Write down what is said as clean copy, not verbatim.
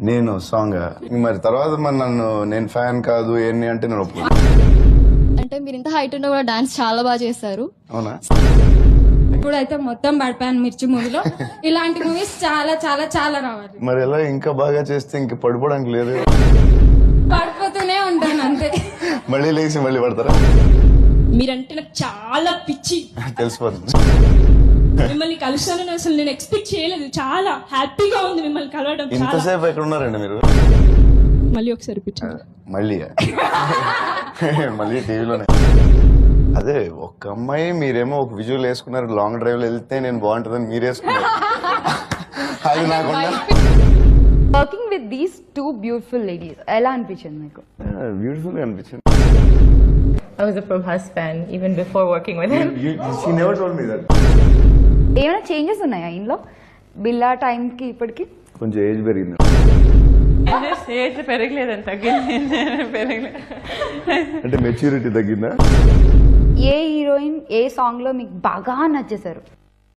నేను సాంగ్ మరి తర్వాత మరి నన్ను నేను ఫ్యాన్ కాదు ఏంటి అంటే నేను ఒప్పుకోను. అంటే మీరు ఇంత హైట్ ఉన్నా కూడా డాన్స్ చాలా బాగా చేస్తారు. అవునా? ఇప్పుడైతే మొత్తం పడిపోయాను మిర్చి మూవీలో. ఇలాంటి మూవీస్ చాలా చాలా చాలా రావాలి. మరి ఎలా ఇంకా బాగా చేస్తే ఇంక పడిపోవడానికి లేదు. పడిపోతూనే ఉంటాను అంతే. మళ్ళీ లేచి మళ్ళీ పడతారా? మీరంటే నాకు చాలా పిచ్చి. తెలిసిపోతుంది. మిమ్మల్ని కలుస్తానని అసలు నేను ఎక్స్పెక్ట్ చేయలేదు. చాలా హ్యాపీగా ఉంది మిమ్మల్ని కలవడం. ఇంతసేపు ఎక్కడ ఉన్నారండి మీరు? మళ్ళీ ఒకసారి పిచ్చి. మళ్ళీ మళ్ళీ టీవీలోనే. అదే ఒక్క అమ్మాయి మీరేమో ఒక విజువల్ వేసుకున్నారు, లాంగ్ డ్రైవ్ లో వెళ్తే నేను బాగుంటుందని మీరు వేసుకున్నారు. అది నాకు working with these two beautiful ladies ఎలా అనిపించింది మీకు? బ్యూటిఫుల్ గా అనిపించింది. I was a Prabhas fan even before working with him. She never told me that. ఏమైనా చేంజెస్ ఉన్నాయా ఇంట్లో బిల్లా టైం కి ఇప్పటికి? కొంచెం ఏజ్ పెరిగింది. ఏజ్ పెరగలేదని తగ్గింది. పెరగలేదు అంటే మెచ్యూరిటీ తగ్గిందా? ఏ హీరోయిన్ ఏ సాంగ్ లో మీకు బాగా నచ్చేసారు?